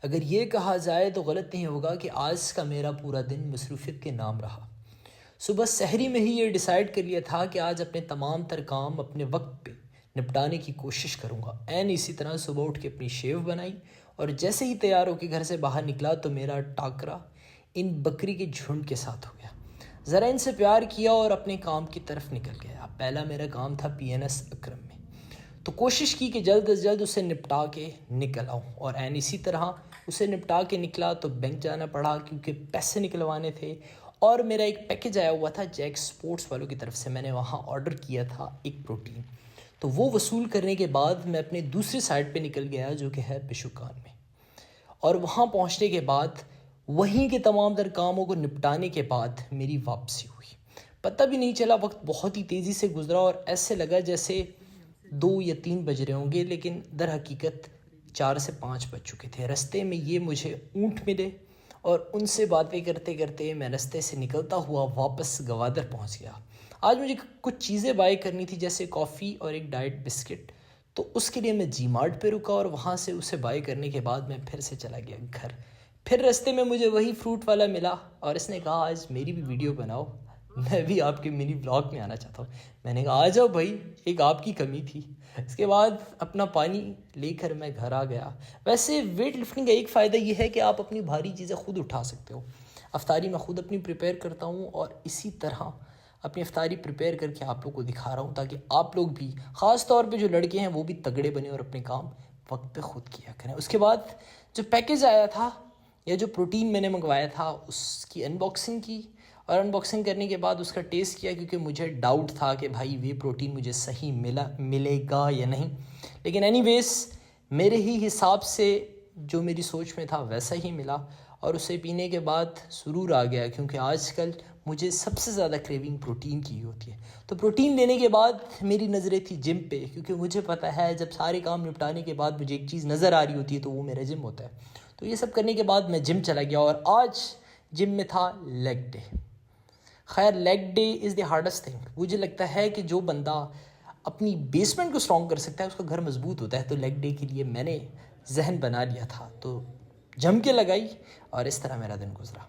اگر یہ کہا جائے تو غلط نہیں ہوگا کہ آج کا میرا پورا دن مصروفیت کے نام رہا۔ صبح سحری میں ہی یہ ڈیسائیڈ کر لیا تھا کہ آج اپنے تمام تر کام اپنے وقت پہ نپٹانے کی کوشش کروں گا۔ اسی طرح صبح اٹھ کے اپنی شیو بنائی اور جیسے ہی تیار ہو کے گھر سے باہر نکلا تو میرا ٹاکرا ان بکری کے جھنڈ کے ساتھ ہو گیا۔ ذرا ان سے پیار کیا اور اپنے کام کی طرف نکل گیا۔ پہلا میرا کام تھا PNS اکرم میں، تو کوشش کی کہ جلد از جلد اسے نپٹا کے نکل آؤں، اور اسی طرح اسے نپٹا کے نکلا تو بینک جانا پڑا کیونکہ پیسے نکلوانے تھے، اور میرا ایک پیکج آیا ہوا تھا جیک سپورٹس والوں کی طرف سے، میں نے وہاں آرڈر کیا تھا ایک پروٹین، تو وہ وصول کرنے کے بعد میں اپنے دوسری سائٹ پہ نکل گیا جو کہ ہے پشوکان میں، اور وہاں پہنچنے کے بعد وہیں کے تمام تر کاموں کو نپٹانے کے بعد میری واپسی ہوئی۔ پتہ بھی نہیں چلا، وقت بہت ہی تیزی سے گزرا اور ایسے لگا جیسے 2 یا 3 بج رہے ہوں گے، لیکن در حقیقت 4 سے 5 بج چکے تھے۔ رستے میں یہ مجھے اونٹ ملے اور ان سے باتیں کرتے کرتے میں رستے سے نکلتا ہوا واپس گوادر پہنچ گیا۔ آج مجھے کچھ چیزیں بائی کرنی تھی جیسے کافی اور ایک ڈائٹ بسکٹ، تو اس کے لیے میں جی مارٹ پہ رکا اور وہاں سے اسے بائی کرنے کے بعد میں پھر سے چلا گیا گھر۔ پھر رستے میں مجھے وہی فروٹ والا ملا اور اس نے کہا آج میری بھی ویڈیو بناؤ، میں بھی آپ کے منی بلاگ میں آنا چاہتا ہوں۔ میں نے کہا آ جاؤ بھائی، ایک آپ کی کمی تھی۔ اس کے بعد اپنا پانی لے کر میں گھر آ گیا۔ ویسے ویٹ لفٹنگ کا ایک فائدہ یہ ہے کہ آپ اپنی بھاری چیزیں خود اٹھا سکتے ہو۔ افطاری میں خود اپنی پریپیئر کرتا ہوں اور اسی طرح اپنی افطاری پریپیئر کر کے آپ لوگوں کو دکھا رہا ہوں تاکہ آپ لوگ بھی، خاص طور پہ جو لڑکے ہیں، وہ بھی تگڑے بنے اور اپنے کام وقت پہ خود کیا کریں۔ اس کے بعد جو پیکیج آیا تھا یا جو پروٹین میں نے منگوایا تھا اس کی انباکسنگ کی، اور انباکسنگ کرنے کے بعد اس کا ٹیسٹ کیا، کیونکہ مجھے ڈاؤٹ تھا کہ بھائی یہ پروٹین مجھے صحیح ملے گا یا نہیں، لیکن اینی ویز میرے ہی حساب سے جو میری سوچ میں تھا ویسا ہی ملا، اور اسے پینے کے بعد سرور آ گیا، کیونکہ آج کل مجھے سب سے زیادہ کریونگ پروٹین کی ہوتی ہے۔ تو پروٹین لینے کے بعد میری نظریں تھی جم پہ، کیونکہ مجھے پتہ ہے جب سارے کام نپٹانے کے بعد مجھے ایک چیز نظر آ رہی ہوتی ہے تو وہ میرا جم ہوتا ہے۔ تو یہ سب کرنے کے بعد میں جم چلا گیا، اور آج جم میں تھا لیگ ڈے۔ خیر، league day is the hardest thing. مجھے لگتا ہے کہ جو بندہ اپنی بیسمنٹ کو اسٹرانگ کر سکتا ہے اس کا گھر مضبوط ہوتا ہے، تو لیگ ڈے کے لیے میں نے ذہن بنا لیا تھا، تو جم کے لگائی اور اس طرح میرا دن گزرا۔